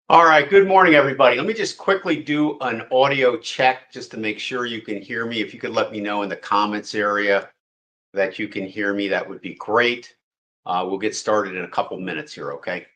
All right, good morning, everybody. Let me just quickly do an audio check just to make sure you can hear me. If you could let me know in the comments area that you can hear me, that would be great. We'll get started in a couple minutes here, okay?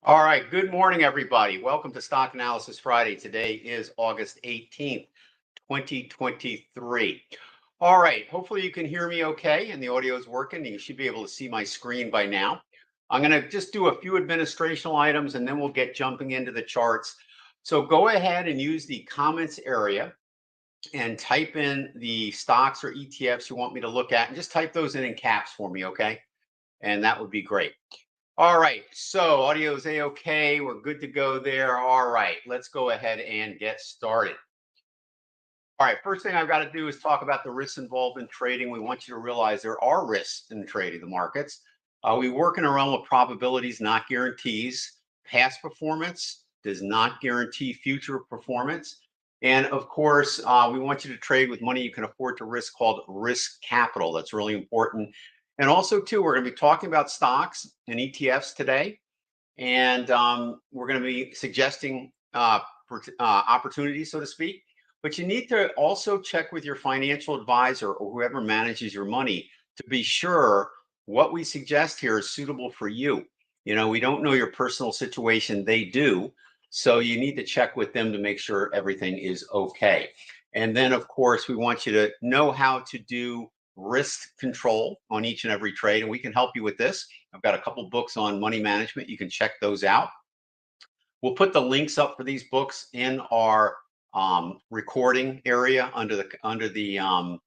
All right, good morning, everybody. Welcome to Stock Analysis Friday. Today is August 18th, 2023. All right, hopefully you can hear me okay and the audio is working. You should be able to see my screen by now. I'm going to just do a few administrational items and then we'll get jumping into the charts. So go ahead and use the comments area and type in the stocks or ETFs you want me to look at and just type those in caps for me, okay? And that would be great. All right, so audio is a-okay. We're good to go there. All right, let's go ahead and get started. All right, first thing I've got to do is talk about the risks involved in trading. We want you to realize there are risks in trading the markets. We work in a realm of probabilities, not guarantees. Past performance does not guarantee future performance. And of course, we want you to trade with money you can afford to risk, called risk capital. That's really important. And also, too, we're going to be talking about stocks and ETFs today. And we're going to be suggesting opportunities, so to speak. But you need to also check with your financial advisor or whoever manages your money to be sure what we suggest here is suitable for you. You know, we don't know your personal situation, they do. So you need to check with them to make sure everything is okay. And then, of course, we want you to know how to do risk control on each and every trade, and we can help you with this. I've got a couple books on money management. You can check those out. We'll put the links up for these books in our recording area under the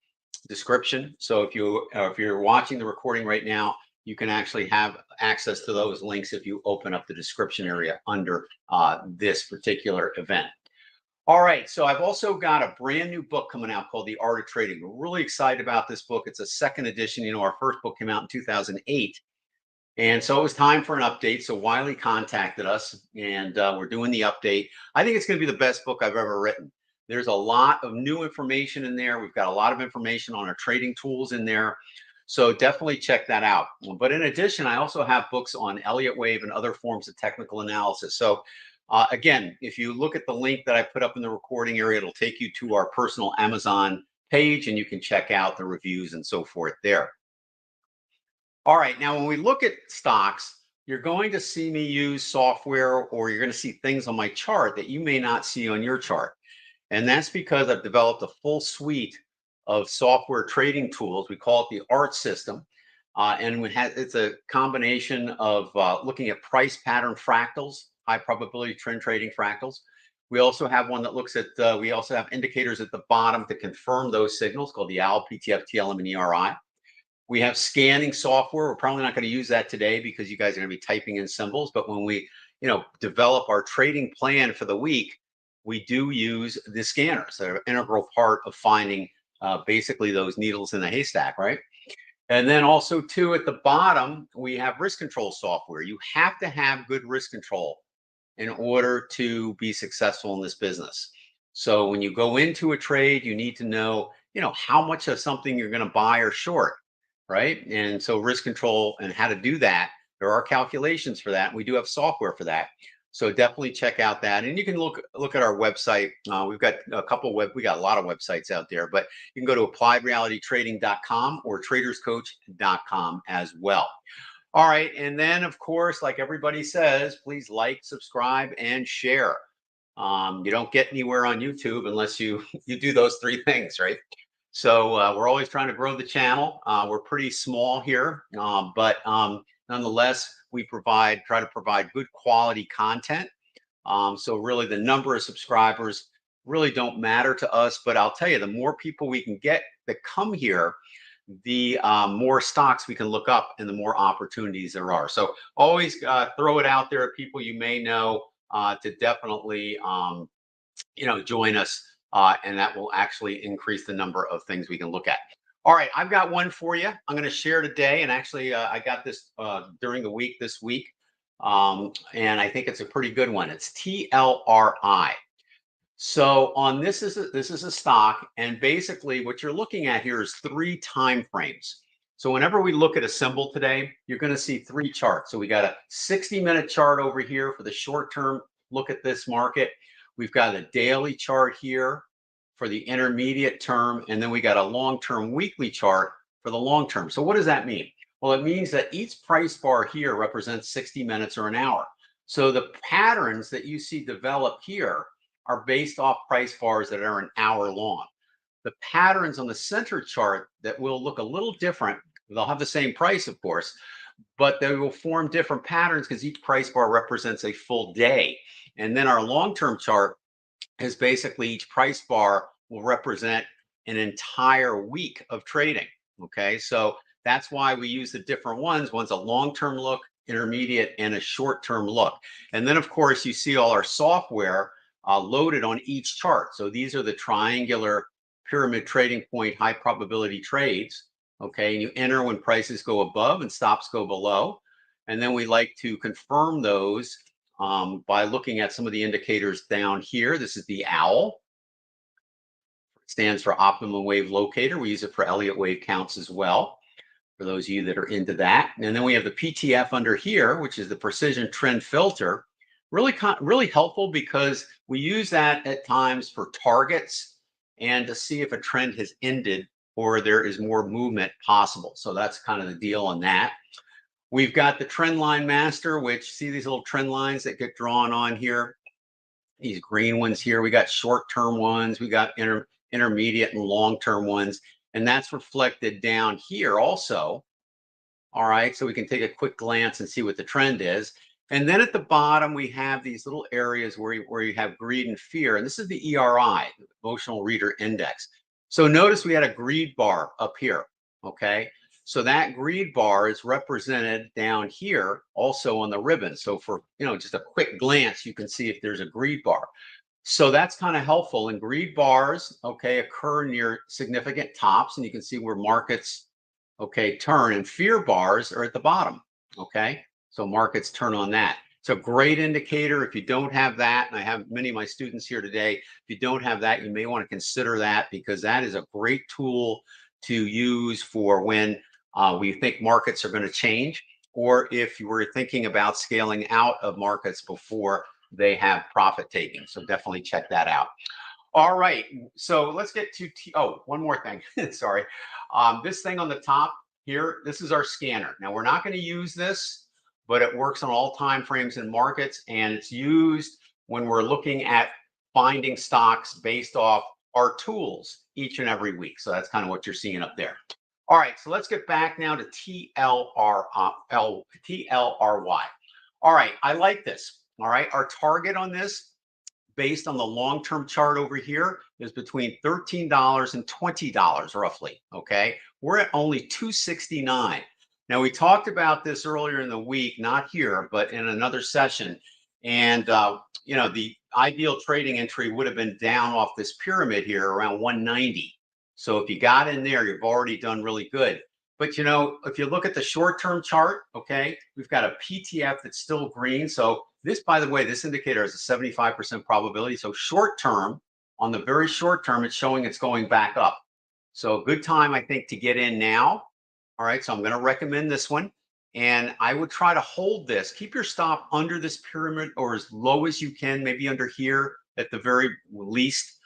description. So if you're watching the recording right now, you can actually have access to those links if you open up the description area under this particular event. All right, so I've also got a brand new book coming out called The Art of Trading. We're really excited about this book. It's a second edition. You know, our first book came out in 2008. And so it was time for an update. So Wiley contacted us and we're doing the update. I think it's going to be the best book I've ever written. There's a lot of new information in there. We've got a lot of information on our trading tools in there. So definitely check that out. But in addition, I also have books on Elliott Wave and other forms of technical analysis. So again, if you look at the link that I put up in the recording area, it'll take you to our personal Amazon page and you can check out the reviews and so forth there. All right, now when we look at stocks, you're going to see me use software or you're going to see things on my chart that you may not see on your chart. And that's because I've developed a full suite of software trading tools. We call it the ART system. And it's a combination of looking at price pattern fractals, high probability trend trading fractals. We also have one that looks at, we also have indicators at the bottom to confirm those signals called the OWL, PTF, TLM, and ERI. We have scanning software. We're probably not going to use that today because you guys are going to be typing in symbols. But when we, develop our trading plan for the week, we do use the scanners. They're an integral part of finding basically those needles in the haystack, right? And then also, too, at the bottom, we have risk control software. You have to have good risk control in order to be successful in this business. So when you go into a trade, you need to know, how much of something you're going to buy or short. Right. And so risk control and how to do that, there are calculations for that. We do have software for that. So definitely check out that, and you can look at our website. We've got we got a lot of websites out there, but you can go to appliedrealitytrading.com or traderscoach.com as well. All right, and then of course, like everybody says, please like, subscribe, and share. You don't get anywhere on YouTube unless you do those three things, right? So we're always trying to grow the channel. We're pretty small here, but nonetheless, we try to provide good quality content. So really, the number of subscribers really don't matter to us. But I'll tell you, the more people we can get that come here, the more stocks we can look up and the more opportunities there are. So always throw it out there, people you may know, to definitely join us, and that will actually increase the number of things we can look at. All right, I've got one for you. I'm going to share today, and actually I got this during the week this week, and I think it's a pretty good one. It's TLRI. So on this is a stock, and basically what you're looking at here is 3 time frames. So whenever we look at a symbol today, you're going to see 3 charts. So we got a 60-minute chart over here for the short term look at this market. We've got a daily chart here for the intermediate term, and then we got a long-term weekly chart for the long term. So what does that mean? Well, it means that each price bar here represents 60 minutes or an hour. So the patterns that you see develop here are based off price bars that are an hour long. The patterns on the center chart that will look a little different, they'll have the same price, of course, but they will form different patterns because each price bar represents a full day. And then our long-term chart is basically each price bar will represent an entire week of trading. Okay, so that's why we use the different ones. One's a long-term look, intermediate, and a short-term look. And then, of course, you see all our software loaded on each chart. So these are the triangular pyramid trading point high probability trades. Okay, and you enter when prices go above and stops go below. And then we like to confirm those by looking at some of the indicators down here. This is the OWL. It stands for Optimum Wave Locator. We use it for Elliott wave counts as well, for those of you that are into that. And then we have the PTF under here, which is the Precision Trend Filter. Really helpful because we use that at times for targets and to see if a trend has ended or there is more movement possible. So that's kind of the deal on that. We've got the Trend Line Master, which see these little trend lines that get drawn on here. These green ones here. We got short-term ones. We got intermediate and long-term ones. And that's reflected down here also. All right, so we can take a quick glance and see what the trend is. And then at the bottom, we have these little areas where you have greed and fear. And this is the ERI, Emotional Reader Index. So notice we had a greed bar up here, okay? So that greed bar is represented down here also on the ribbon. So for, just a quick glance, you can see if there's a greed bar. So that's kind of helpful. And greed bars, okay, occur near significant tops. And you can see where markets, okay, turn. And fear bars are at the bottom, okay? So markets turn on that. It's a great indicator. If you don't have that, and I have many of my students here today, if you don't have that, you may want to consider that because that is a great tool to use for when we think markets are going to change, or if you were thinking about scaling out of markets before they have profit taking. So definitely check that out. All right, so let's get to, one more thing, sorry. This thing on the top here, this is our scanner. Now we're not going to use this, but it works on all time frames in markets, and it's used when we're looking at finding stocks based off our tools each and every week. So that's kind of what you're seeing up there. All right, so let's get back now to TLRY. All right, I like this. All right, our target on this, based on the long-term chart over here, is between $13 and $20 roughly, okay? We're at only $2.69. Now, we talked about this earlier in the week, not here, but in another session. And, the ideal trading entry would have been down off this pyramid here around 190. So if you got in there, you've already done really good. But, if you look at the short-term chart, okay, we've got a PTF that's still green. So this, by the way, this indicator has a 75% probability. So short-term, on the very short term, it's showing it's going back up. So a good time, I think, to get in now. All right, so I'm going to recommend this one. And I would try to hold this, keep your stop under this pyramid or as low as you can, maybe under here at the very least,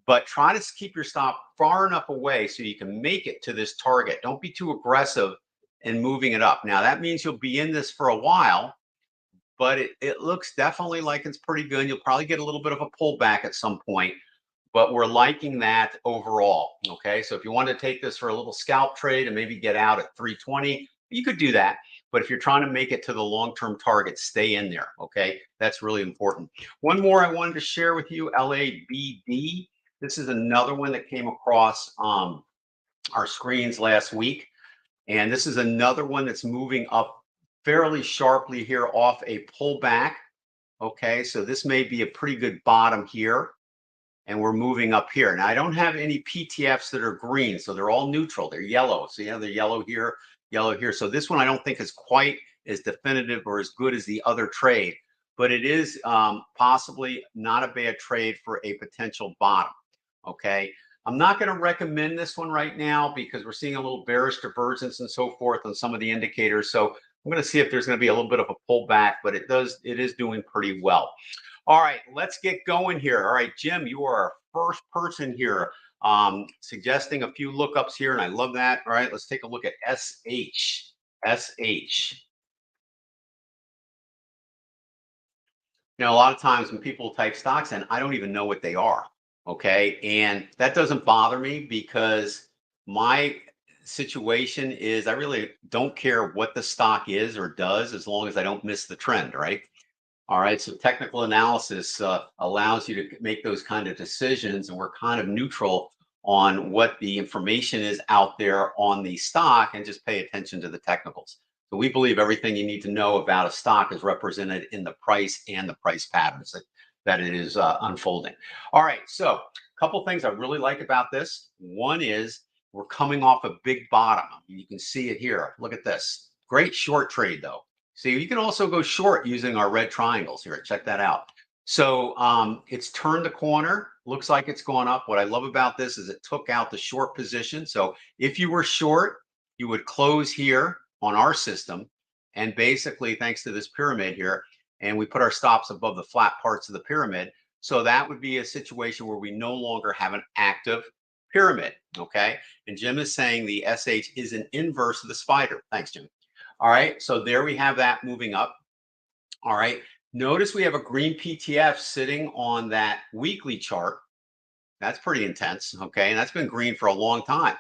but try to keep your stop far enough away so you can make it to this target. Don't be too aggressive in moving it up. Now that means you'll be in this for a while, but it looks definitely like it's pretty good. You'll probably get a little bit of a pullback at some point, but we're liking that overall. Okay, so if you want to take this for a little scalp trade and maybe get out at 320, you could do that. But if you're trying to make it to the long-term target, stay in there. Okay, that's really important. One more I wanted to share with you, LABD. This is another one that came across our screens last week. And this is another one that's moving up fairly sharply here off a pullback. Okay, so this may be a pretty good bottom here. And we're moving up here. Now, I don't have any PTFs that are green, so they're all neutral. They're yellow. So, they're yellow here, yellow here. So this one I don't think is quite as definitive or as good as the other trade, but it is possibly not a bad trade for a potential bottom. Okay. I'm not going to recommend this one right now because we're seeing a little bearish divergence and so forth on some of the indicators. So I'm going to see if there's going to be a little bit of a pullback, but it is doing pretty well. All right, let's get going here. All right, Jim, you are our first person here suggesting a few lookups here, and I love that. All right, let's take a look at SH. SH. A lot of times when people type stocks in, I don't even know what they are. Okay, and that doesn't bother me because my situation is I really don't care what the stock is or does as long as I don't miss the trend, right? All right, so technical analysis allows you to make those kind of decisions, and we're kind of neutral on what the information is out there on the stock and just pay attention to the technicals. So we believe everything you need to know about a stock is represented in the price and the price patterns that it is unfolding. All right, so a couple things I really like about this. One is we're coming off a big bottom. You can see it here. Look at this. Great short trade, though. See, you can also go short using our red triangles here. Check that out. So it's turned the corner. Looks like it's gone up. What I love about this is it took out the short position. So if you were short, you would close here on our system. And basically, thanks to this pyramid here, and we put our stops above the flat parts of the pyramid. So that would be a situation where we no longer have an active pyramid. Okay. And Jim is saying the SH is an inverse of the spider. Thanks, Jim. All right, so there we have that moving up. All right, notice we have a green PTF sitting on that weekly chart. That's pretty intense, okay? And that's been green for a long time.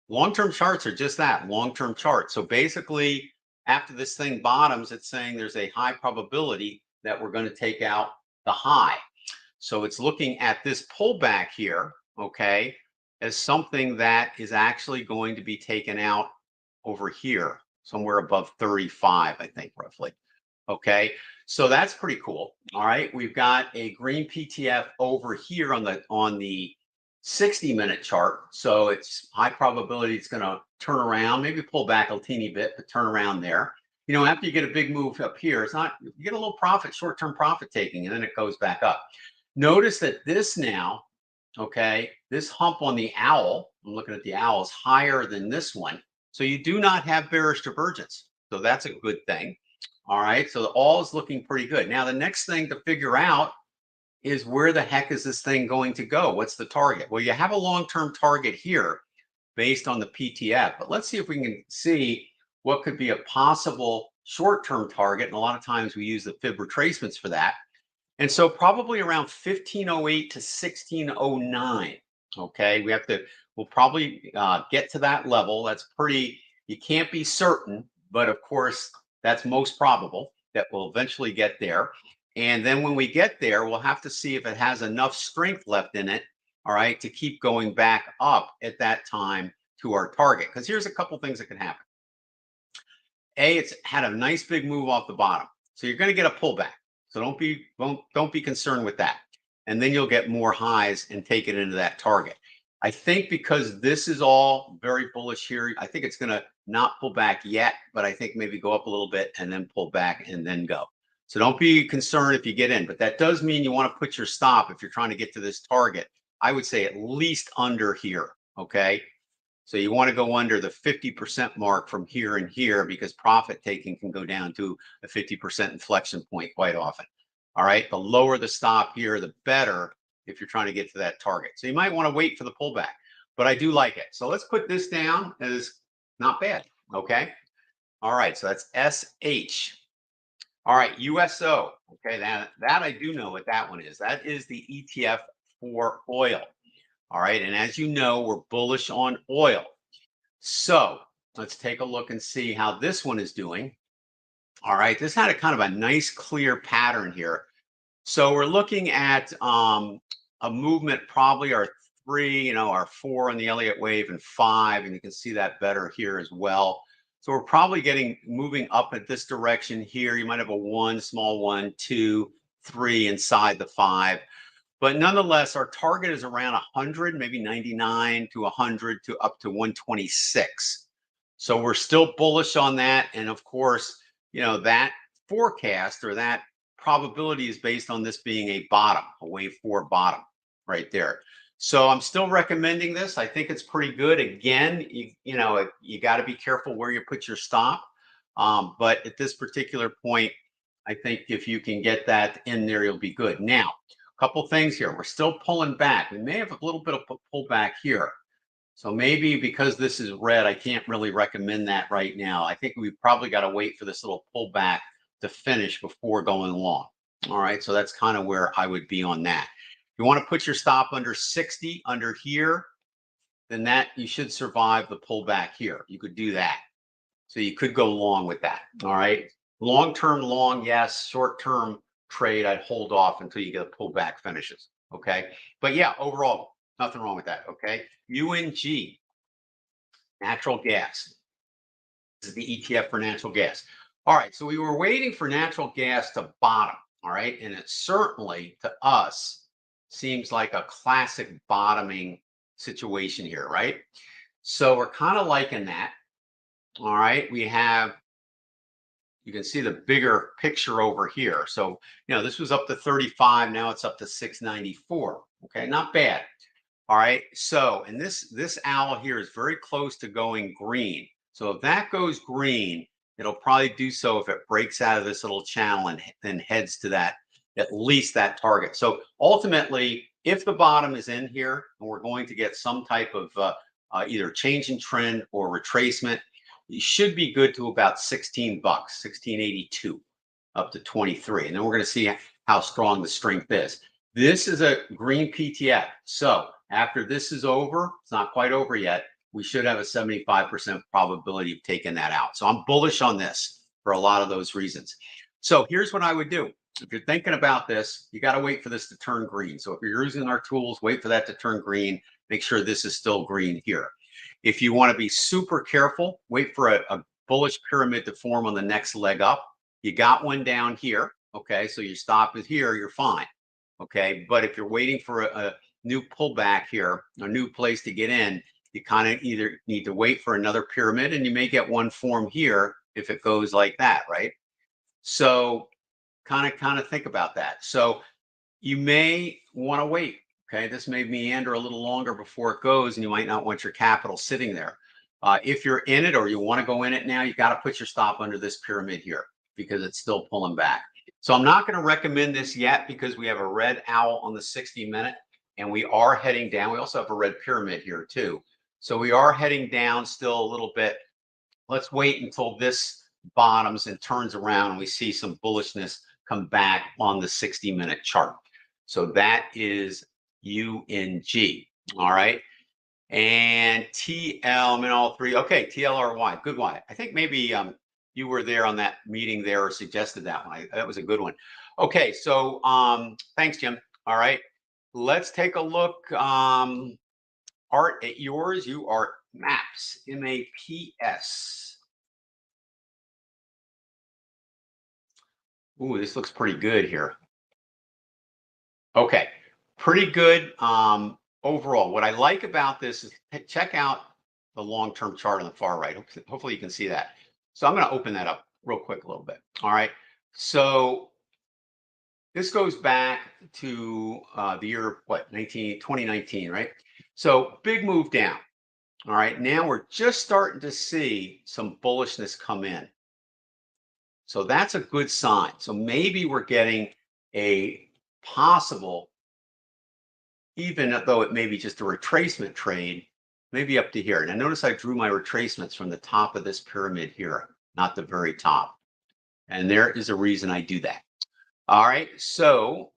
Long-term charts are just that, long-term charts. So basically, after this thing bottoms, it's saying there's a high probability that we're going to take out the high. So it's looking at this pullback here, okay, as something that is actually going to be taken out over here, somewhere above 35, I think, roughly. Okay, so that's pretty cool. All right, we've got a green PTF over here on the 60-minute chart. So it's high probability it's going to turn around, maybe pull back a teeny bit, but turn around there. After you get a big move up here, it's not, you get a little profit, short-term profit taking, and then it goes back up. Notice that this now, okay, this hump on the owl, I'm looking at the owl, is higher than this one. So you do not have bearish divergence. So that's a good thing. All right. So all is looking pretty good. Now, the next thing to figure out is where the heck is this thing going to go? What's the target? Well, you have a long-term target here based on the PTF, but let's see if we can see what could be a possible short-term target. And a lot of times we use the fib retracements for that. And so probably around 1508 to 1609. Okay. We'll probably get to that level. That's pretty, you can't be certain, but of course, that's most probable that we'll eventually get there. And then when we get there, we'll have to see if it has enough strength left in it, all right, to keep going back up at that time to our target. Because here's a couple things that can happen. A, it's had a nice big move off the bottom. So you're going to get a pullback. So don't be concerned with that. And then you'll get more highs and take it into that target. I think because this is all very bullish here, I think it's going to not pull back yet, but I think maybe go up a little bit and then pull back and then go. So don't be concerned if you get in, but that does mean you want to put your stop if you're trying to get to this target. I would say at least under here, okay? So you want to go under the 50% mark from here and here, because profit taking can go down to a 50% inflection point quite often. All right, the lower the stop here, the better if you're trying to get to that target. So you might want to wait for the pullback, but I do like it. So let's put this down as not bad. Okay. All right, so that's SH. All right, USO. Okay, that I do know what that one is. That is the ETF for oil. All right, and as you know, we're bullish on oil. So let's take a look and see how this one is doing. All right, this had a kind of a nice clear pattern here. So we're looking at a movement, probably our 3, our 4 on the Elliott wave, and 5, and you can see that better here as well. So we're probably moving up at this direction here. You might have a 1, small 1, 2, 3 inside the 5. But nonetheless, our target is around 100, maybe 99 to 100 to up to 126. So we're still bullish on that. And of course, that forecast or that probability is based on this being a bottom, a wave 4 bottom right there. So I'm still recommending this. I think it's pretty good. Again, you got to be careful where you put your stop. But at this particular point, I think if you can get that in there, you'll be good. Now, a couple things here. We're still pulling back. We may have a little bit of a pullback here. So maybe because this is red, I can't really recommend that right now. I think we've probably got to wait for this little pullback to finish before going long. All right, so that's kind of where I would be on that. If you want to put your stop under 60, under here, then that you should survive the pullback here. You could do that. So you could go long with that. All right. Long-term long, yes. Short-term trade, I'd hold off until you get a pullback finishes. Okay. But yeah, overall, nothing wrong with that. Okay. UNG, natural gas. This is the ETF for natural gas. All right. So we were waiting for natural gas to bottom. All right. And it certainly, to us, seems like a classic bottoming situation here, right? So we're kind of liking that. All right, you can see the bigger picture over here. So, this was up to 35, now it's up to 694. Okay, not bad. All right, so, and this owl here is very close to going green. So if that goes green, it'll probably do so if it breaks out of this little channel and then heads to that, at least that target. So ultimately, if the bottom is in here and we're going to get some type of either change in trend or retracement, you should be good to about 16 bucks, 16.82 up to 23. And then we're going to see how strong the strength is. This is a green PTF. So after this is over, it's not quite over yet, we should have a 75% probability of taking that out. So I'm bullish on this for a lot of those reasons. So here's what I would do. If you're thinking about this, you got to wait for this to turn green. So if you're using our tools, wait for that to turn green. Make sure this is still green here. If you want to be super careful, wait for a bullish pyramid to form on the next leg up. You got one down here. Okay, so your stop is here, you're fine. Okay, but if you're waiting for a new pullback here, a new place to get in, you kind of either need to wait for another pyramid, and you may get one form here if it goes like that, right? So kind of think about that. So you may want to wait. Okay, this may meander a little longer before it goes, and you might not want your capital sitting there. If you're in it or you want to go in it now, you got to put your stop under this pyramid here because it's still pulling back. So I'm not going to recommend this yet because we have a red owl on the 60-minute and we are heading down. We also have a red pyramid here too. So we are heading down still a little bit. Let's wait until this bottoms and turns around and we see some bullishness come back on the 60-minute chart. So that is UNG. All right. And TL, I'm in all three. Okay, TLRY, good one. I think maybe you were there on that meeting there or suggested that one. That was a good one. Okay, so thanks, Jim. All right, let's take a look. Art, at yours, you are MAPS, M-A-P-S. Ooh, this looks pretty good here. Okay, pretty good overall. What I like about this is check out the long-term chart on the far right. Hopefully you can see that. So I'm going to open that up real quick a little bit. All right. So this goes back to the year, what, 2019, right? So big move down. All right, now we're just starting to see some bullishness come in. So that's a good sign. So maybe we're getting a possible, even though it may be just a retracement trade, maybe up to here. Now notice I drew my retracements from the top of this pyramid here, not the very top. And there is a reason I do that. All right, so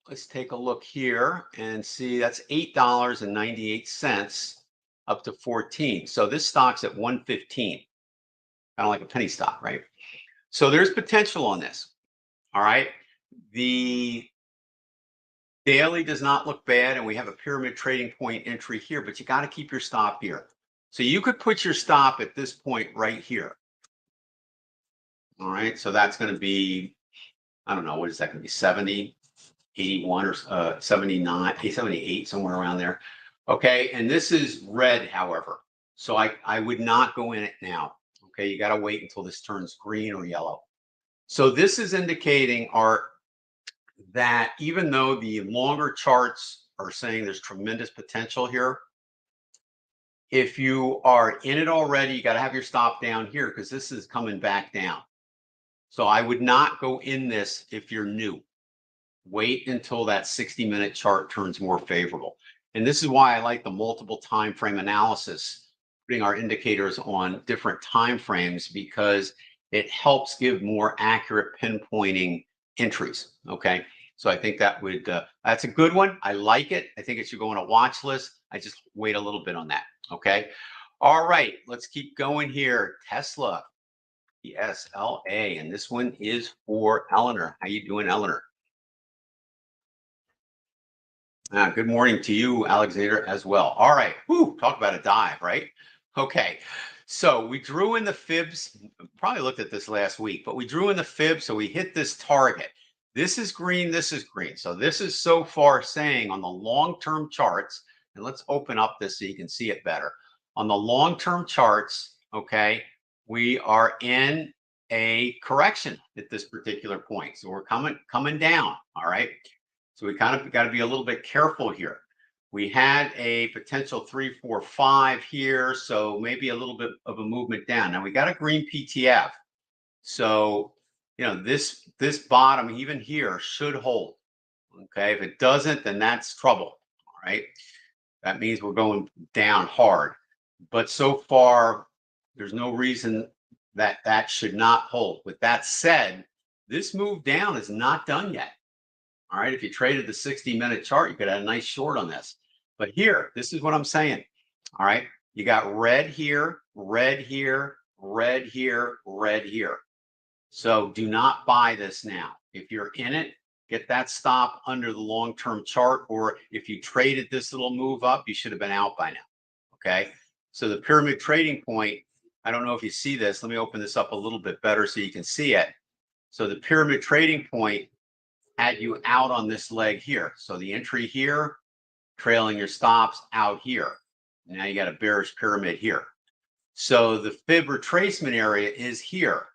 let's take a look here and see that's $8.98 up to 14. So this stock's at 115, kind of like a penny stock, right? So there's potential on this. All right. The daily does not look bad, and we have a pyramid trading point entry here, but you got to keep your stop here. So you could put your stop at this point right here. All right. So that's going to be, I don't know, what is that going to be? 70, 81 or 79, 78, somewhere around there. Okay. And this is red, however. So I would not go in it now. Okay. You got to wait until this turns green or yellow. So this is indicating that even though the longer charts are saying there's tremendous potential here, if you are in it already, you got to have your stop down here because this is coming back down. So I would not go in this if you're new. Wait until that 60-minute chart turns more favorable. And this is why I like the multiple time frame analysis, putting our indicators on different time frames, because it helps give more accurate pinpointing entries. Okay. So I think that would, that's a good one. I like it. I think it should go on a watch list. I just wait a little bit on that. Okay. All right. Let's keep going here. Tesla, TSLA, and this one is for Eleanor. How you doing, Eleanor? Good morning to you, Alexander, as well. All right. Whew, talk about a dive, right? Okay. So we drew in the fibs, probably looked at this last week, but we drew in the fibs. So we hit this target. This is green. This is green. So this is so far saying on the long-term charts, and let's open up this so you can see it better. On the long-term charts, okay, we are in a correction at this particular point. So we're coming down. All right. So we kind of got to be a little bit careful here. We had a potential 3, 4, 5 here, so maybe a little bit of a movement down. Now we got a green PTF, so you know this bottom even here should hold. Okay, if it doesn't, then that's trouble. All right, that means we're going down hard. But so far, there's no reason that that should not hold. With that said, this move down is not done yet. All right, if you traded the 60-minute chart, you could have a nice short on this. But here, this is what I'm saying. All right, you got red here, red here, red here, red here. So do not buy this now. If you're in it, get that stop under the long-term chart, or if you traded this little move up, you should have been out by now. Okay, so the pyramid trading point, I don't know if you see this. Let me open this up a little bit better so you can see it. So the pyramid trading point had you out on this leg here. So the entry here, trailing your stops out here. Now you got a bearish pyramid here. So the fib retracement area is here.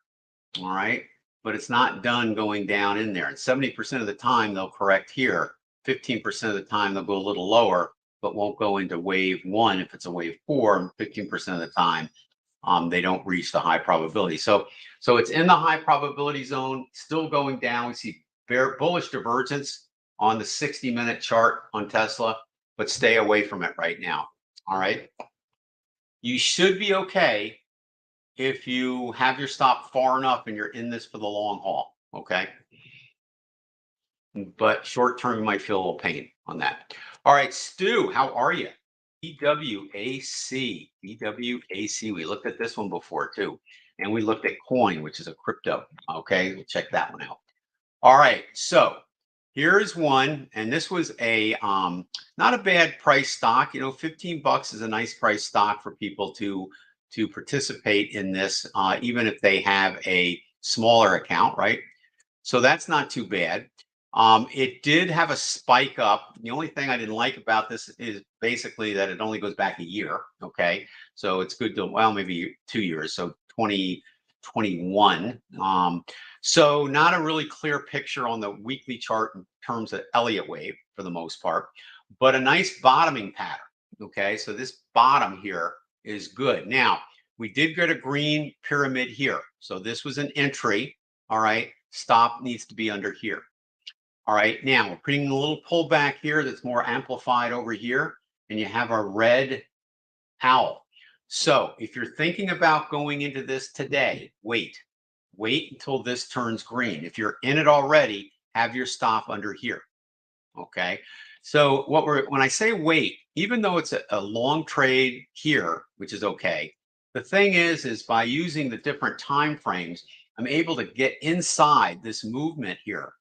All right. But it's not done going down in there. And 70% of the time they'll correct here. 15% of the time they'll go a little lower, but won't go into wave 1 if it's a wave 4. And 15% of the time they don't reach the high probability. So it's in the high probability zone, still going down. We see bullish divergence on the 60-minute chart on Tesla, but stay away from it right now. All right. You should be okay if you have your stop far enough and you're in this for the long haul. Okay. But short term, you might feel a little pain on that. All right, Stu, how are you? DWAC. DWAC. We looked at this one before too. And we looked at coin, which is a crypto. Okay, we'll check that one out. All right, so here's one, and this was a not a bad price stock. You know, $15 is a nice price stock for people to participate in this, even if they have a smaller account, right? So that's not too bad. It did have a spike up. The only thing I didn't like about this is basically that it only goes back a year. Okay, so it's good to, well, maybe 2 years, so 2021. So not a really clear picture on the weekly chart in terms of Elliott wave for the most part, but a nice bottoming pattern. Okay, so this bottom here is good. Now, we did get a green pyramid here. So this was an entry. All right. Stop needs to be under here. All right. Now we're putting a little pullback here that's more amplified over here. And you have a red owl. So if you're thinking about going into this today, wait until this turns green. If you're in it already, have your stop under here. Okay. So when I say wait, even though it's a long trade here, which is okay, the thing is by using the different time frames, I'm able to get inside this movement here.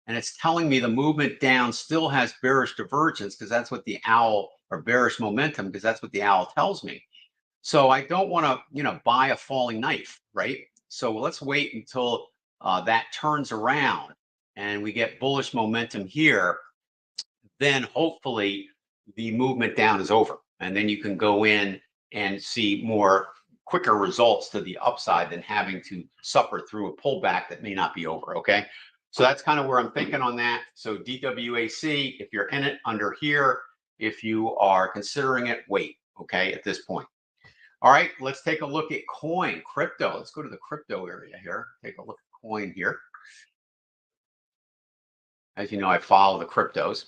And it's telling me the movement down still has bearish divergence because that's what the owl, or bearish momentum, because that's what the owl tells me. So I don't want to, buy a falling knife, right? So let's wait until that turns around and we get bullish momentum here. Then hopefully the movement down is over. And then you can go in and see more quicker results to the upside than having to suffer through a pullback that may not be over, okay? So that's kind of where I'm thinking on that. So DWAC, if you're in it under here, if you are considering it, wait, okay, at this point. All right, let's take a look at crypto. Let's go to the crypto area here. Take a look at coin here. As you know, I follow the cryptos.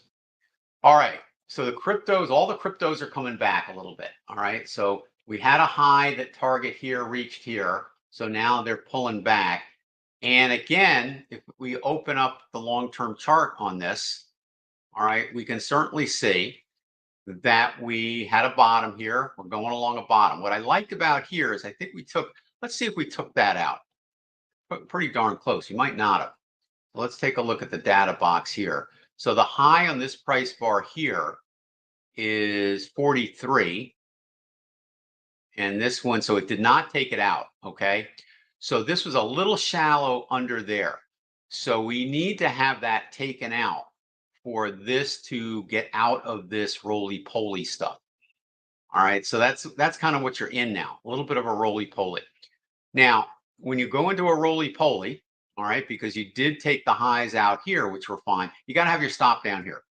All right, so all the cryptos are coming back a little bit. All right, so we had a high that target here reached here. So now they're pulling back. And again, if we open up the long-term chart on this, all right, we can certainly see that we had a bottom here. We're going along a bottom. What I liked about here is I think let's see if we took that out. Pretty darn close. You might not have. Let's take a look at the data box here. So the high on this price bar here is 43. And this one, so it did not take it out, okay? So this was a little shallow under there. So we need to have that taken out for this to get out of this roly-poly stuff. All right, so that's kind of what you're in now, a little bit of a roly-poly. Now, when you go into a roly-poly, all right, because you did take the highs out here, which were fine, you got to have your stop down here.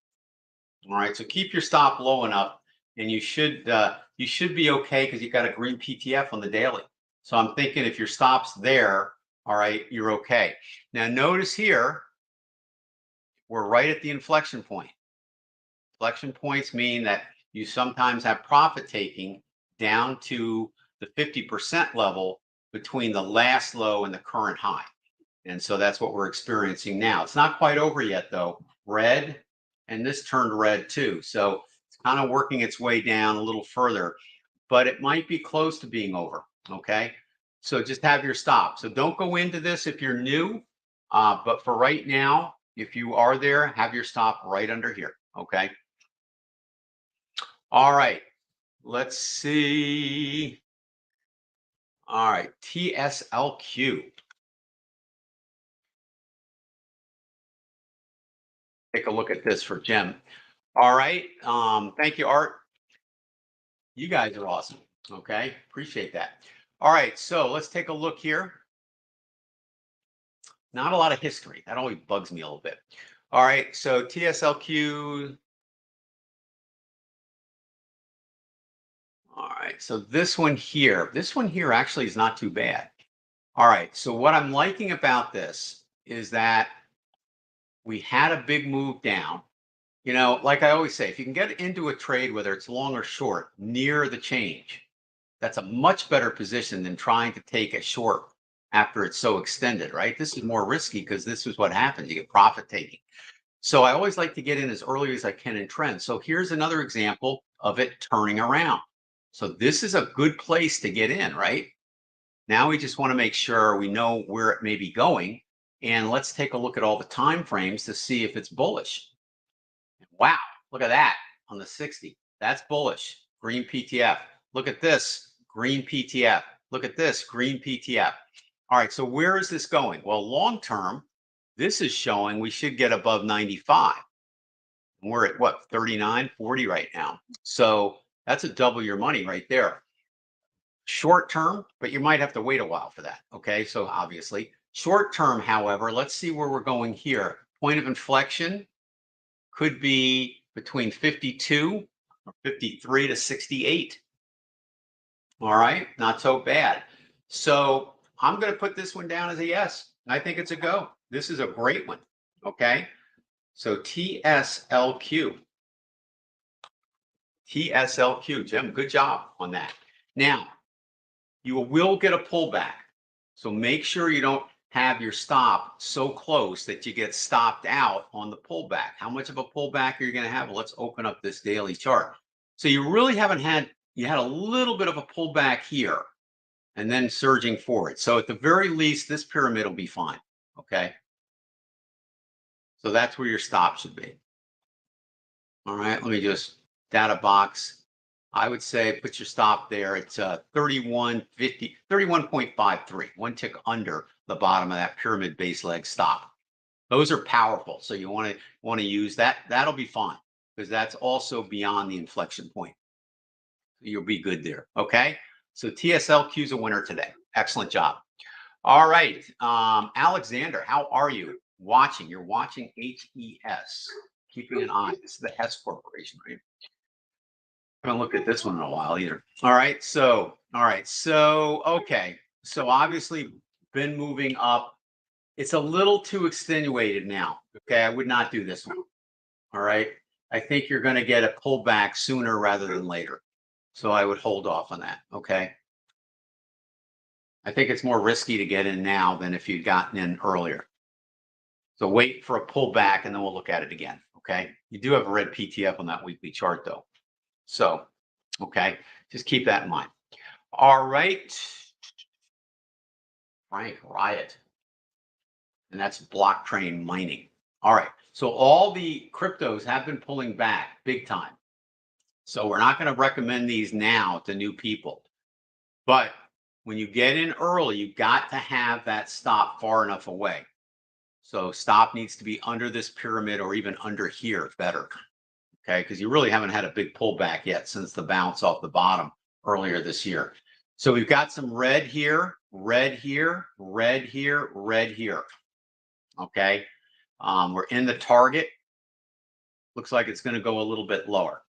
All right, so keep your stop low enough, and you should be okay because you got a green PTF on the daily. So I'm thinking if your stop's there, all right, you're okay. Now notice here, we're right at the inflection point. Inflection points mean that you sometimes have profit taking down to the 50% level between the last low and the current high. And so that's what we're experiencing now. It's not quite over yet though. Red, and this turned red too. So it's kind of working its way down a little further, but it might be close to being over, okay? So just have your stop. So don't go into this if you're new, but for right now, if you are there, have your stop right under here, okay? All right, let's see. All right, TSLQ. Take a look at this for Jim. All right, thank you, Art. You guys are awesome, okay? Appreciate that. All right, so let's take a look here. Not a lot of history. That always bugs me a little bit. All right, so TSLQ. All right, so this one here actually is not too bad. All right, so what I'm liking about this is that we had a big move down. Like I always say, if you can get into a trade, whether it's long or short, near the change, that's a much better position than trying to take a short after it's so extended, right? This is more risky because this is what happens. You get profit taking. So I always like to get in as early as I can in trends. So here's another example of it turning around. So this is a good place to get in, right? Now we just want to make sure we know where it may be going. And let's take a look at all the time frames to see if it's bullish. Wow, look at that on the 60. That's bullish. Green PTF. Look at this, green PTF. Look at this, green PTF. All right, so where is this going? Well, long term, this is showing we should get above 95. We're at what, 39, 40 right now. So that's a double your money right there. Short term, but you might have to wait a while for that. Okay, so obviously. Short term, however, let's see where we're going here. Point of inflection could be between 52 or 53 to 68. All right, not so bad. So I'm going to put this one down as a yes. I think it's a go. This is a great one. Okay. So TSLQ. TSLQ, Jim, good job on that. Now, you will get a pullback. So make sure you don't have your stop so close that you get stopped out on the pullback. How much of a pullback are you going to have? Well, let's open up this daily chart. So you really haven't had, you had a little bit of a pullback here and then surging forward. So at the very least, this pyramid will be fine. Okay. So that's where your stop should be. All right. Let me just data box. I would say put your stop there. It's 31.50, 31.53, one tick under the bottom of that pyramid base leg stop. Those are powerful. So you want to use that. That'll be fine because that's also beyond the inflection point. You'll be good there. Okay. So TSLQ is a winner today. Excellent job. All right. Alexander, how are you? Watching. You're watching HES. Keeping an eye. This is the Hess Corporation, right? I haven't looked at this one in a while either. All right. So okay. So obviously been moving up. It's a little too extenuated now. Okay. I would not do this one. All right. I think you're going to get a pullback sooner rather than later. So I would hold off on that. Okay. I think it's more risky to get in now than if you'd gotten in earlier. So wait for a pullback and then we'll look at it again. Okay. You do have a red PTF on that weekly chart though. So, okay, just keep that in mind. All right. Frank, RIOT. And that's blockchain mining. All right. So all the cryptos have been pulling back big time. So we're not going to recommend these now to new people. But when you get in early, you've got to have that stop far enough away. So stop needs to be under this pyramid or even under here better. Okay, because you really haven't had a big pullback yet since the bounce off the bottom earlier this year. So we've got some red here, red here, red here, red here. Okay, we're in the target. Looks like it's going to go a little bit lower.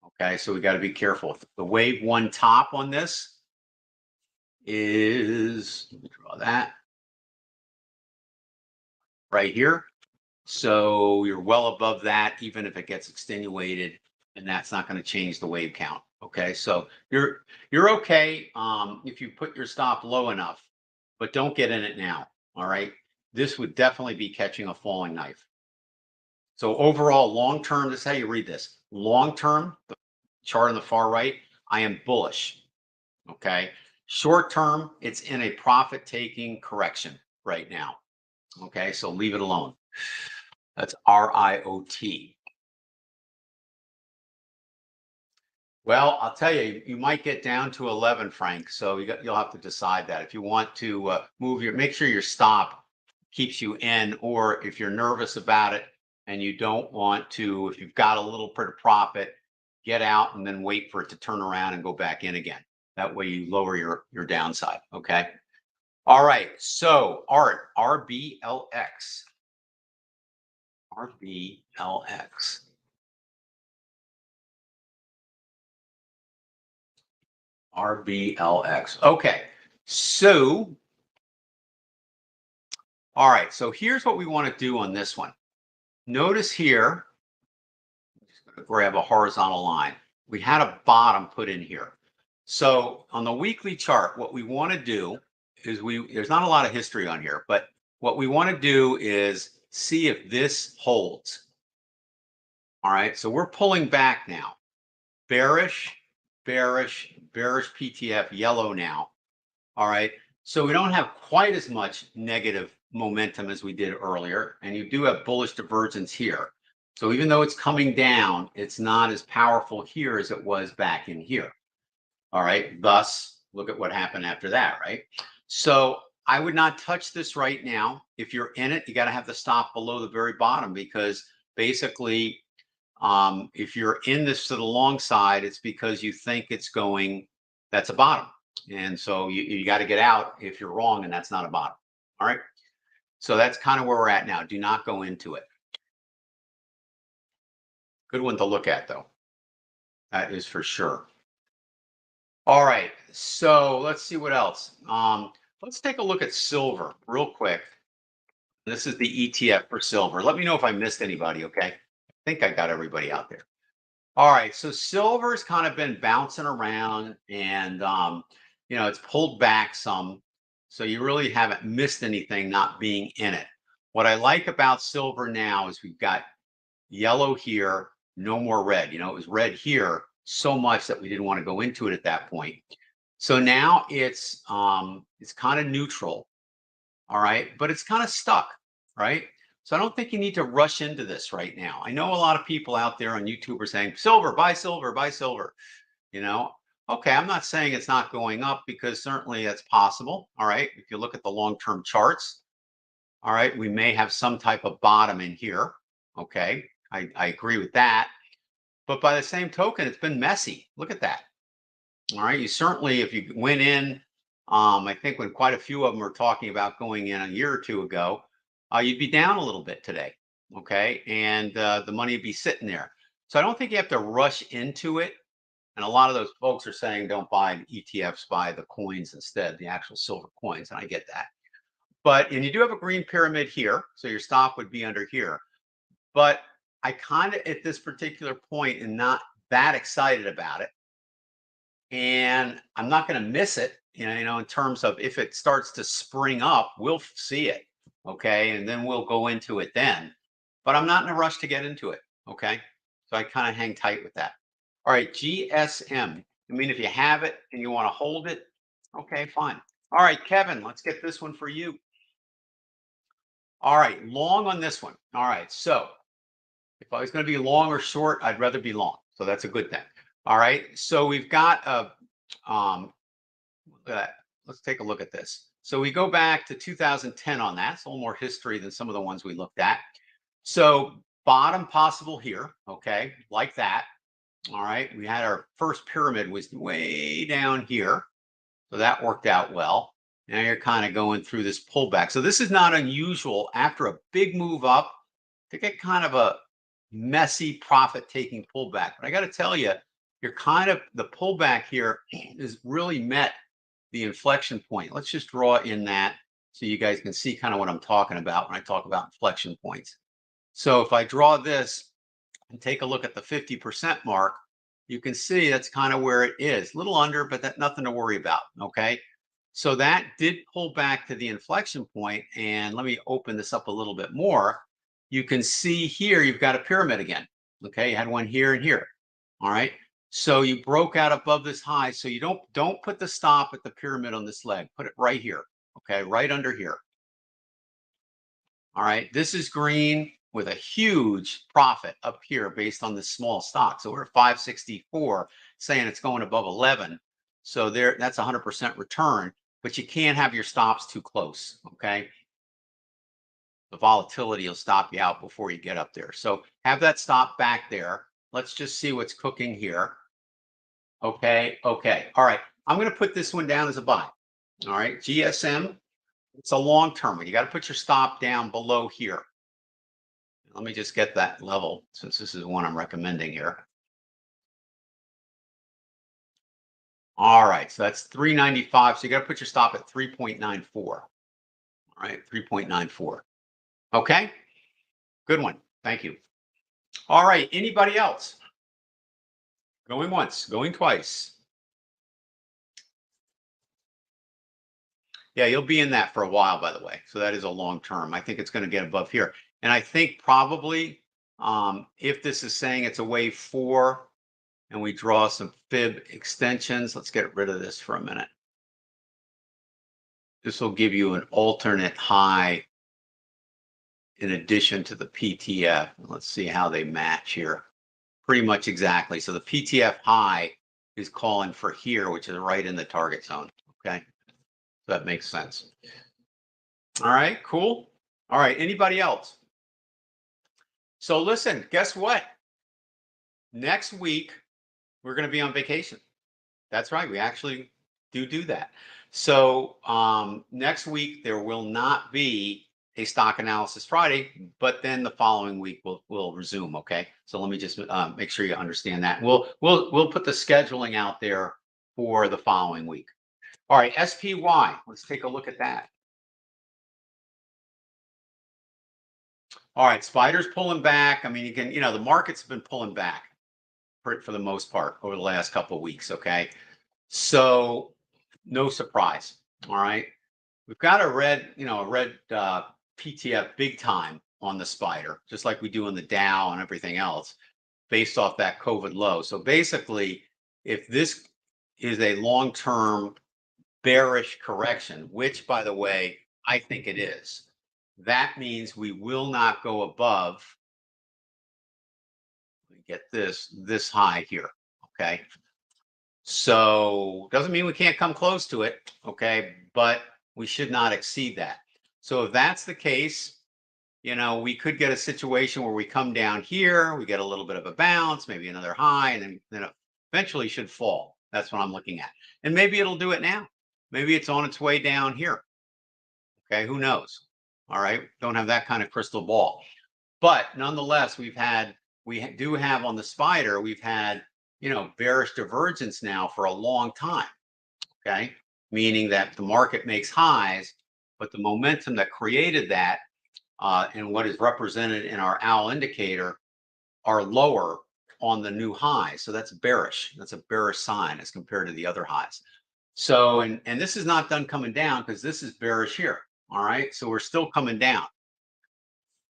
Okay, so we got to be careful. The wave one top on this is, let me draw that right here. So you're well above that, even if it gets extenuated, and that's not going to change the wave count. Okay, so you're okay if you put your stop low enough, but don't get in it now. All right, this would definitely be catching a falling knife. So overall, long term, this is how you read this. Long term, the chart on the far right, I am bullish. Okay, short term, it's in a profit taking correction right now. Okay, so leave it alone. That's RIOT. Well, I'll tell you, you might get down to 11, Frank. So you'll have to decide that. If you want to make sure your stop keeps you in, or if you're nervous about it and you don't want to, if you've got a little bit of profit, get out and then wait for it to turn around and go back in again. That way you lower your downside. Okay. All right. So Art, RBLX. RBLX. RBLX. Okay. So, all right. So here's what we want to do on this one. Notice here, I'm just going to grab a horizontal line. We had a bottom put in here. So on the weekly chart, what we want to do is there's not a lot of history on here, but what we want to do is see if this holds. All right. So we're pulling back now. Bearish, bearish, bearish PTF, yellow now. All right. So we don't have quite as much negative momentum as we did earlier. And you do have bullish divergence here. So even though it's coming down, it's not as powerful here as it was back in here. All right. Thus, look at what happened after that, right? So I would not touch this right now. If you're in it, you got to have the stop below the very bottom, because basically, if you're in this to the long side, it's because you think it's going, that's a bottom. And so you got to get out if you're wrong, and that's not a bottom. All right. So that's kind of where we're at now. Do not go into it. Good one to look at, though. That is for sure. All right, so let's see what else. Let's take a look at silver real quick. This is the ETF for silver. Let me know if I missed anybody, okay? I think I got everybody out there. All right, so silver's kind of been bouncing around and it's pulled back some. So you really haven't missed anything not being in it. What I like about silver now is we've got yellow here, no more red. It was red here so much that we didn't want to go into it at that point. So now it's kind of neutral, all right, but it's kind of stuck, right? So I don't think you need to rush into this right now. I know a lot of people out there on YouTube are saying silver, buy silver, buy silver. You know, okay, I'm not saying it's not going up because certainly that's possible. All right, if you look at the long-term charts, all right, we may have some type of bottom in here. Okay, I agree with that. But by the same token, it's been messy. Look at that. All right, you certainly, if you went in, I think when quite a few of them were talking about going in a year or two ago, you'd be down a little bit today. Okay, and the money would be sitting there. So I don't think you have to rush into it. And a lot of those folks are saying don't buy ETFs, buy the coins instead, the actual silver coins. And I get that. And you do have a green pyramid here. So your stop would be under here. But I kind of, at this particular point, am not that excited about it. And I'm not going to miss it, in terms of if it starts to spring up, we'll see it. Okay. And then we'll go into it then. But I'm not in a rush to get into it. Okay. So I kind of hang tight with that. All right. GSM. I mean, if you have it and you want to hold it, okay, fine. All right, Kevin, let's get this one for you. All right. Long on this one. All right. So if I was going to be long or short, I'd rather be long. So that's a good thing. All right. So we've got let's take a look at this. So we go back to 2010 on that. It's a little more history than some of the ones we looked at. So bottom possible here. Okay. Like that. All right. We had our first pyramid was way down here. So that worked out well. Now you're kind of going through this pullback. So this is not unusual after a big move up to get kind of a messy profit taking pullback. But I got to tell you, you're kind of the pullback here is really met the inflection point. Let's just draw in that so you guys can see kind of what I'm talking about when I talk about inflection points. So if I draw this and take a look at the 50% mark, you can see that's kind of where it is. A little under, but that's nothing to worry about. Okay. So that did pull back to the inflection point. And let me open this up a little bit more. You can see here, you've got a pyramid again. Okay. You had one here and here. All right. So you broke out above this high. So you don't put the stop at the pyramid on this leg. Put it right here. Okay. Right under here. All right. This is green with a huge profit up here based on this small stock. So we're at 564 saying it's going above 11. So that's 100% return, but you can't have your stops too close. Okay. The volatility will stop you out before you get up there. So have that stop back there. Let's just see what's cooking here. Okay. Okay. All right. I'm going to put this one down as a buy. All right. GSM. It's a long term one. You got to put your stop down below here. Let me just get that level since this is one I'm recommending here. All right, so that's 395. So you got to put your stop at 3.94. All right, 3.94. Okay, good one. Thank you. All right, anybody else? Going once, going twice. Yeah, you'll be in that for a while, by the way. So that is a long term. I think it's going to get above here. And I think probably if this is saying it's a wave 4 and we draw some fib extensions, let's get rid of this for a minute. This will give you an alternate high in addition to the PTF. Let's see how they match here. Pretty much exactly. So the PTF high is calling for here, which is right in the target zone. Okay. So that makes sense. All right, cool. All right, anybody else? So listen, guess what? Next week, we're going to be on vacation. That's right. We actually do that. So next week, there will not be a stock analysis Friday, but then the following week we'll resume. Okay. So let me just make sure you understand that. We'll put the scheduling out there for the following week. All right, SPY, let's take a look at that. All right, spiders pulling back. I mean, you can, the market's been pulling back for the most part over the last couple of weeks, okay? So no surprise, all right? We've got a red PTF big time on the spider, just like we do in the Dow and everything else, based off that COVID low. So basically, if this is a long-term bearish correction, which, by the way, I think it is, that means we will not go above, get this high here, okay? So doesn't mean we can't come close to it, okay? But we should not exceed that. So if that's the case, we could get a situation where we come down here, we get a little bit of a bounce, maybe another high, and then it eventually should fall. That's what I'm looking at. And maybe it'll do it now. Maybe it's on its way down here. Okay, who knows? All right, don't have that kind of crystal ball. But nonetheless, we do have on the spider, we've had, bearish divergence now for a long time. Okay, meaning that the market makes highs, but the momentum that created that and what is represented in our OWL indicator are lower on the new high. So that's bearish. That's a bearish sign as compared to the other highs. So, and this is not done coming down because this is bearish here. All right. So we're still coming down.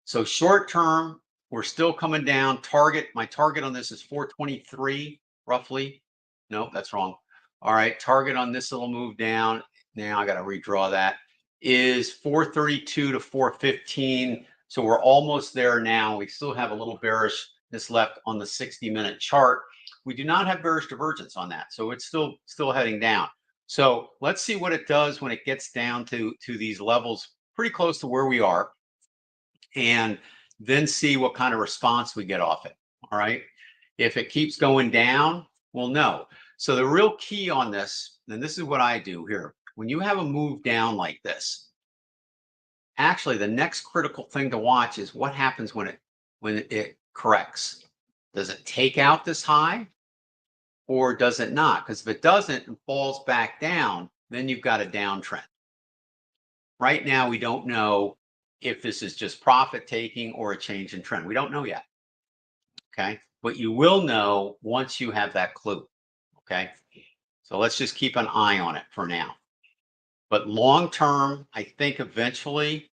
So short term, we're still coming down. My target on this is 423 roughly. Nope, that's wrong. All right. Target on this little move down. Now I got to redraw that. Is 432 to 415. So we're almost there now. We still have a little bearishness left on the 60-minute chart. We do not have bearish divergence on that. So it's still heading down. So let's see what it does when it gets down to these levels pretty close to where we are, and then see what kind of response we get off it. All right. If it keeps going down, we'll know. So the real key on this, and this is what I do here, when you have a move down like this, actually the next critical thing to watch is what happens when it corrects. Does it take out this high or does it not? Because if it doesn't and falls back down, then you've got a downtrend. Right now, we don't know if this is just profit taking or a change in trend. We don't know yet. Okay. But you will know once you have that clue. Okay. So let's just keep an eye on it for now. But long term, I think eventually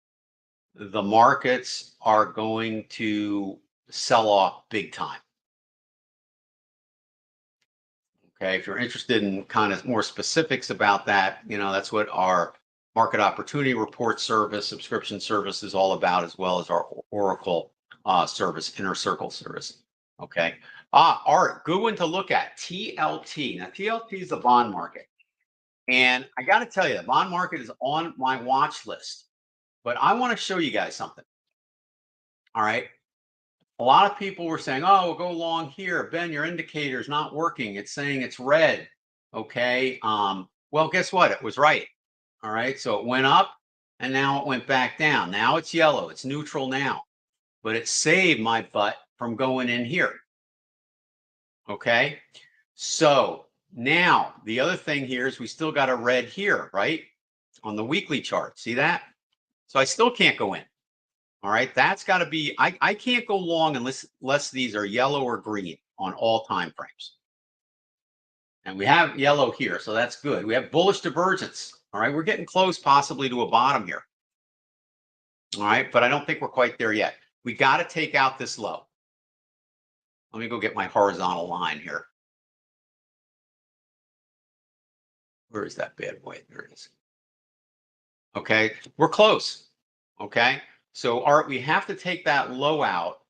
the markets are going to sell off big time. Okay, if you're interested in kind of more specifics about that, that's what our Market Opportunity Report service, subscription service is all about, as well as our Oracle service, Inner Circle service. Okay. All right, good one to look at, TLT. Now, TLT is the bond market. And I got to tell you, the bond market is on my watch list. But I want to show you guys something. All right. A lot of people were saying, oh, we'll go long here. Ben, your indicator is not working. It's saying it's red. Okay. Well, guess what? It was right. All right. So it went up and now it went back down. Now it's yellow. It's neutral now. But it saved my butt from going in here. Okay. So now the other thing here is we still got a red here, right? On the weekly chart. See that? So I still can't go in. All right, that's got to be, I can't go long unless these are yellow or green on all time frames. And we have yellow here, so that's good. We have bullish divergence. All right, we're getting close possibly to a bottom here. All right, but I don't think we're quite there yet. We got to take out this low. Let me go get my horizontal line here. Where is that bad boy? There it is. Okay, we're close. Okay. So we have to take that low out,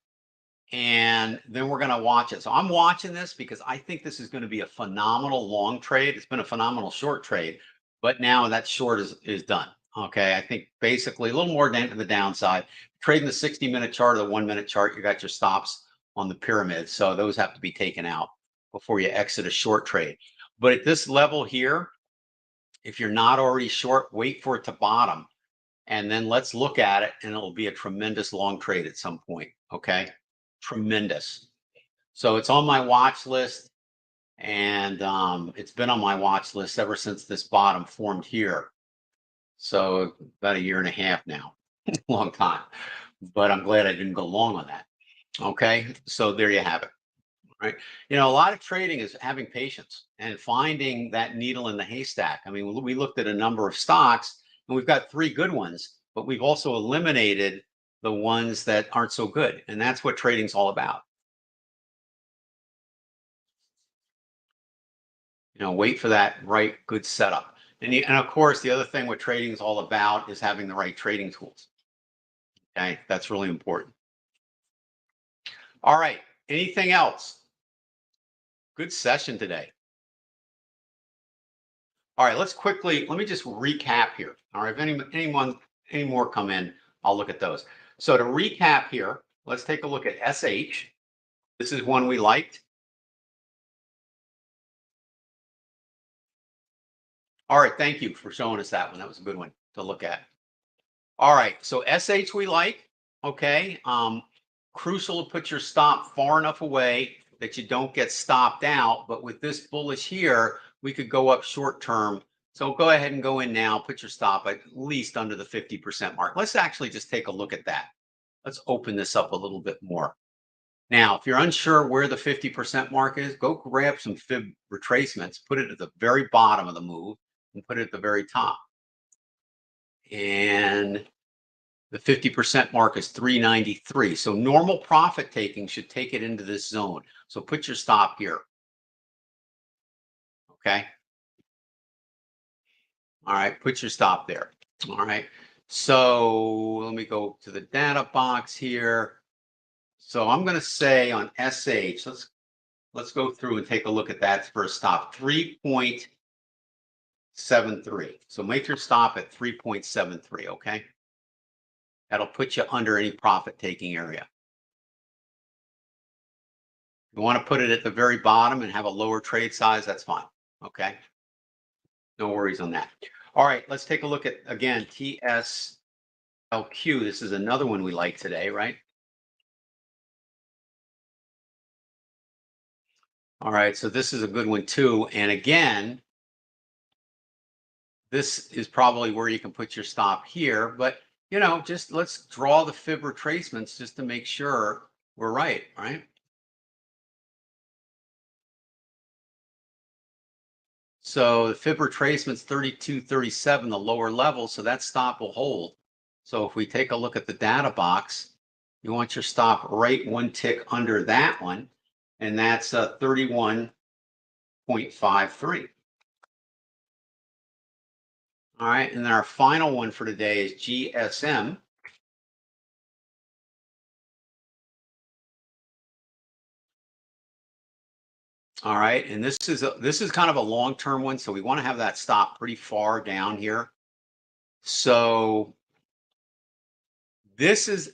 and then we're going to watch it. So I'm watching this because I think this is going to be a phenomenal long trade. It's been a phenomenal short trade, but now that short is done. Okay. I think basically a little more down to the downside. Trading the 60-minute chart or the 1-minute chart, you got your stops on the pyramid. So those have to be taken out before you exit a short trade. But at this level here, if you're not already short, wait for it to bottom. And then let's look at it, and it'll be a tremendous long trade at some point. Okay. Tremendous. So it's on my watch list. And it's been on my watch list ever since this bottom formed here. So about a year and a half now, long time. But I'm glad I didn't go long on that. Okay, so there you have it. Right. You know, a lot of trading is having patience and finding that needle in the haystack. I mean, we looked at a number of stocks and we've got 3 good ones, but we've also eliminated the ones that aren't so good. And that's what trading's all about. You know, wait for that right good setup. And of course, the other thing what trading is all about is having the right trading tools. Okay, that's really important. All right, anything else? Good session today. All right, let me just recap here. All right, if any more come in, I'll look at those. So to recap here, let's take a look at SH. This is one we liked. All right, thank you for showing us that one. That was a good one to look at. All right, so SH we like. Okay, crucial to put your stop far enough away that you don't get stopped out. But with this bullish here, we could go up short term. So go ahead and go in now, put your stop at least under the 50% mark. Let's actually just take a look at that. Let's open this up a little bit more. Now, if you're unsure where the 50% mark is, go grab some fib retracements, put it at the very bottom of the move and put it at the very top. And the 50% mark is 393. So normal profit taking should take it into this zone. So put your stop here. Okay. All right. Put your stop there. All right. So let me go to the data box here. So I'm going to say on SH, let's go through and take a look at that for a stop. 3.73. So make your stop at 3.73. Okay. That'll put you under any profit taking area. You want to put it at the very bottom and have a lower trade size, that's fine. Okay. No worries on that. All right, let's take a look at, again, TSLQ. This is another one we like today, right? All right, so this is a good one too. And again, this is probably where you can put your stop here, but you know, just let's draw the fib retracements just to make sure we're right? So the fib retracement's 32.37, the lower level, so that stop will hold. So if we take a look at the data box, you want your stop right one tick under that one, and that's 31.53. All right, and then our final one for today is GSM. All right, and this is kind of a long-term one, so we want to have that stop pretty far down here. So this is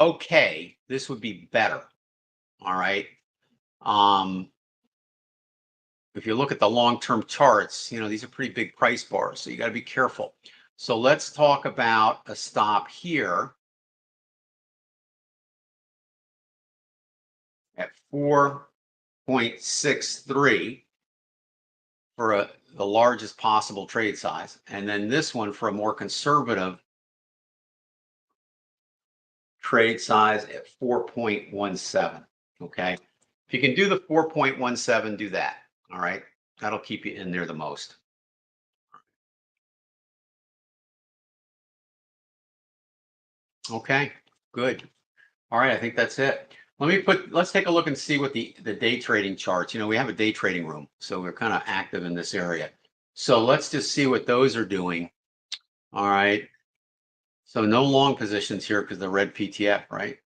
okay. This would be better. All right. If you look at the long-term charts, you know, these are pretty big price bars, so you got to be careful. So let's talk about a stop here at 4.63 for the largest possible trade size. And then this one for a more conservative trade size at 4.17. Okay. If you can do the 4.17, do that. All right. That'll keep you in there the most. Okay. Good. All right. I think that's it. Let's take a look and see what the day trading charts, you know, we have a day trading room, so we're kind of active in this area. So let's just see what those are doing. All right. So no long positions here because the red PTF, right?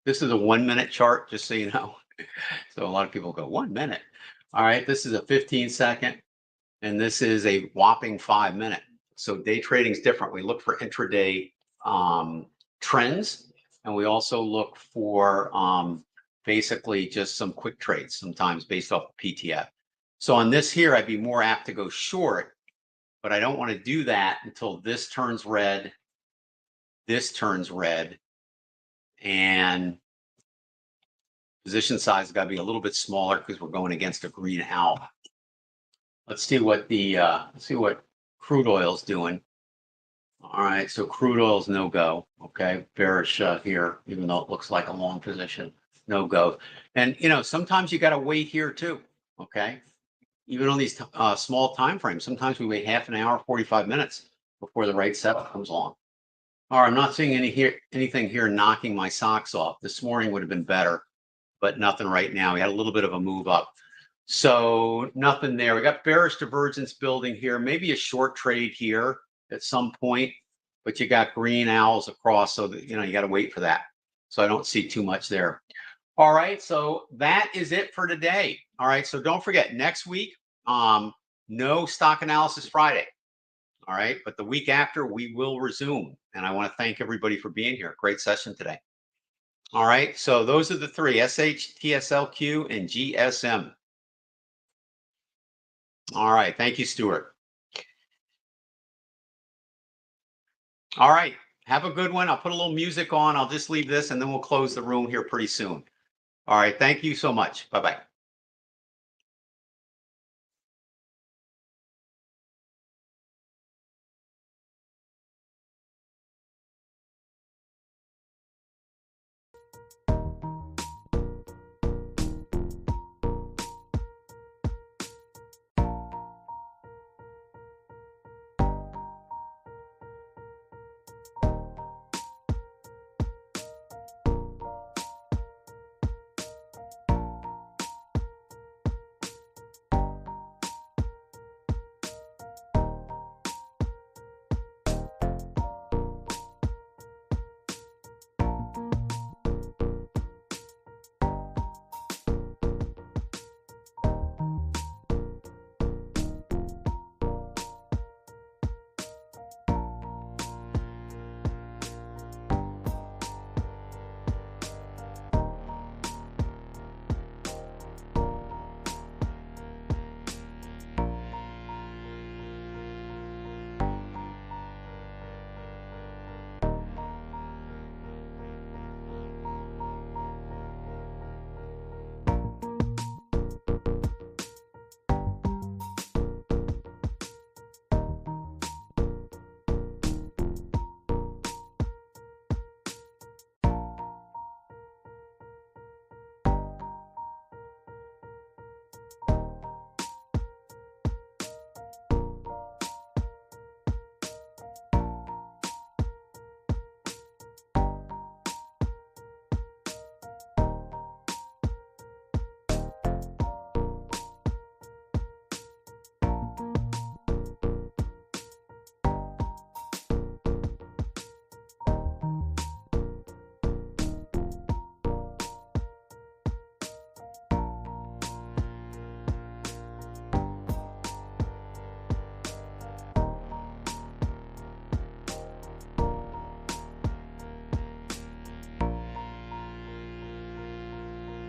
This is a 1 minute chart, just so you know. So a lot of people go 1 minute. All right. This is a 15-second, and this is a whopping 5 minute. So day trading is different. We look for intraday trends, and we also look for basically just some quick trades, sometimes based off of PTF. So on this here, I'd be more apt to go short, but I don't want to do that until this turns red, and position size has got to be a little bit smaller because we're going against a green owl. Let's see what crude oil's doing. All right, so crude oil's no go. Okay, bearish here, even though it looks like a long position, no go. And sometimes you got to wait here too. Okay, even on these small time frames, sometimes we wait half an hour, 45 minutes before the right setup comes along. All right, I'm not seeing anything here knocking my socks off. This morning would have been better, but nothing right now. We had a little bit of a move up. So nothing there. We got bearish divergence building here, maybe a short trade here at some point, but you got green owls across, so that, you got to wait for that. So I don't see too much there. All right, so that is it for today. All right, so don't forget, next week, no stock analysis Friday. All right, but the week after we will resume, and I want to thank everybody for being here. Great session today. All right, so those are the three: SH, TSLQ, and GSM. All right, thank you, Stuart. All right, have a good one. I'll put a little music on. I'll just leave this, and then we'll close the room here pretty soon. All right, thank you so much. Bye-bye.